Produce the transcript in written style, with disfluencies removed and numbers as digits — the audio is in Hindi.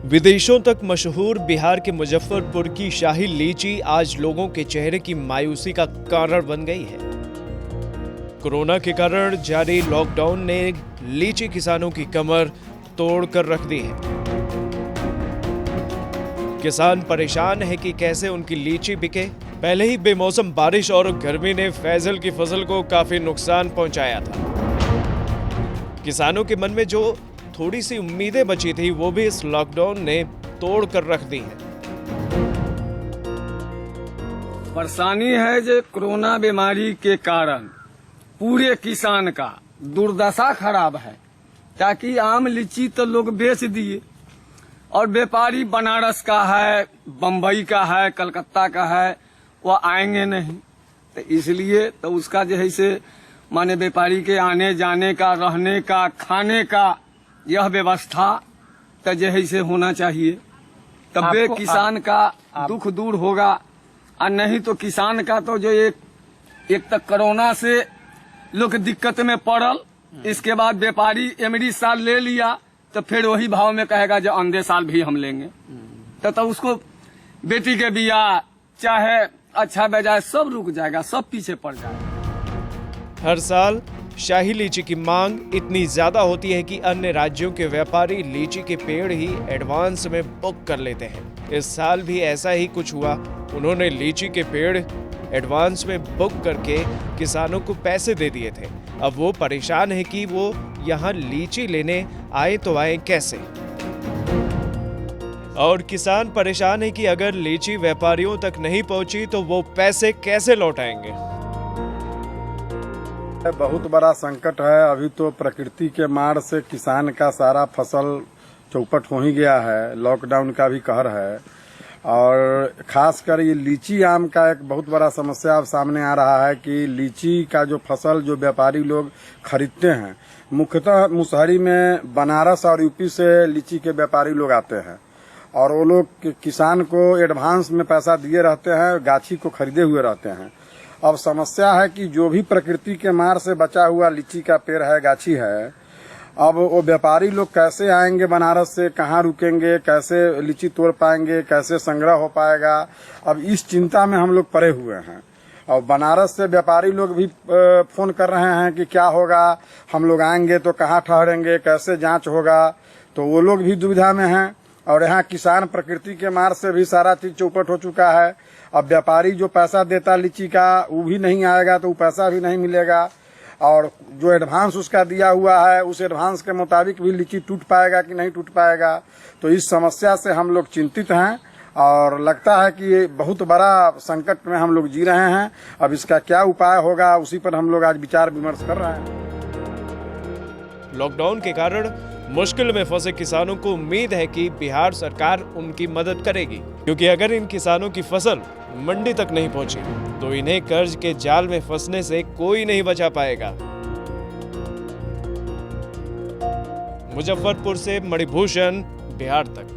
विदेशों तक मशहूर बिहार के मुजफ्फरपुर की शाही लीची आज लोगों के चेहरे की मायूसी का कारण बन गई है। कोरोना के कारण जारी लॉकडाउन ने लीची किसानों की कमर तोड़ कर रख दी है। किसान परेशान है कि कैसे उनकी लीची बिके। पहले ही बेमौसम बारिश और गर्मी ने फैजल की फसल को काफी नुकसान पहुंचाया था। किसानों के मन में जो थोड़ी सी उम्मीदें बची थी वो भी इस लॉकडाउन ने तोड़ कर रख दी है। परेशानी है जो कोरोना बीमारी के कारण पूरे किसान का दुर्दशा खराब है। ताकि आम लीची तो लोग बेच दिए और व्यापारी बनारस का है, बम्बई का है, कलकत्ता का है, वो आएंगे नहीं। तो इसलिए तो उसका जो है से माने व्यापारी के आने जाने का, रहने का, खाने का यह व्यवस्था तो जो है से होना चाहिए, तबे किसान का दुख दूर होगा। और नहीं तो किसान का तो जो एक तक कोरोना से लोग दिक्कत में पड़ल, इसके बाद व्यापारी एमडी साल ले लिया तो फिर वही भाव में कहेगा जो अगले साल भी हम लेंगे। तो उसको बेटी के बियाह चाहे अच्छा बेजाय सब रुक जाएगा, सब पीछे पड़ जाएगा। हर साल शाही लीची की मांग इतनी ज्यादा होती है कि अन्य राज्यों के व्यापारी लीची के पेड़ ही एडवांस में बुक कर लेते हैं। इस साल भी ऐसा ही कुछ हुआ। उन्होंने लीची के पेड़ एडवांस में बुक करके किसानों को पैसे दे दिए थे। अब वो परेशान है कि वो यहाँ लीची लेने आए तो आए कैसे। और किसान परेशान है कि अगर लीची व्यापारियों तक नहीं पहुंची तो वो पैसे कैसे लौटाएंगे। बहुत बड़ा संकट है। अभी तो प्रकृति के मार से किसान का सारा फसल चौपट हो ही गया है। लॉकडाउन का भी कहर है और खासकर ये लीची आम का एक बहुत बड़ा समस्या अब सामने आ रहा है कि लीची का जो फसल जो व्यापारी लोग खरीदते हैं, मुख्यतः मुसहरी में बनारस और यूपी से लीची के व्यापारी लोग आते हैं और वो लोग किसान को एडवांस में पैसा दिए रहते हैं, गाछी को खरीदे हुए रहते हैं। अब समस्या है कि जो भी प्रकृति के मार से बचा हुआ लीची का पेड़ है, गाछी है, अब वो व्यापारी लोग कैसे आएंगे बनारस से, कहाँ रुकेंगे, कैसे लीची तोड़ पाएंगे, कैसे संग्रह हो पाएगा। अब इस चिंता में हम लोग पड़े हुए हैं। और बनारस से व्यापारी लोग भी फोन कर रहे हैं कि क्या होगा, हम लोग आएंगे तो कहाँ ठहरेंगे, कैसे जांच होगा। तो वो लोग भी दुविधा में हैं। और यहाँ किसान प्रकृति के मार से भी सारा चीज चौपट हो चुका है। अब व्यापारी जो पैसा देता लीची का वो भी नहीं आएगा, तो वो पैसा भी नहीं मिलेगा। और जो एडवांस उसका दिया हुआ है उस एडवांस के मुताबिक भी लीची टूट पाएगा कि नहीं टूट पाएगा। तो इस समस्या से हम लोग चिंतित हैं और लगता है कि ये बहुत बड़ा संकट में हम लोग जी रहे हैं। अब इसका क्या उपाय होगा उसी पर हम लोग आज विचार विमर्श कर रहे हैं। लॉकडाउन के कारण मुश्किल में फंसे किसानों को उम्मीद है कि बिहार सरकार उनकी मदद करेगी, क्योंकि अगर इन किसानों की फसल मंडी तक नहीं पहुंची तो इन्हें कर्ज के जाल में फंसने से कोई नहीं बचा पाएगा। मुजफ्फरपुर से मणिभूषण, बिहार तक।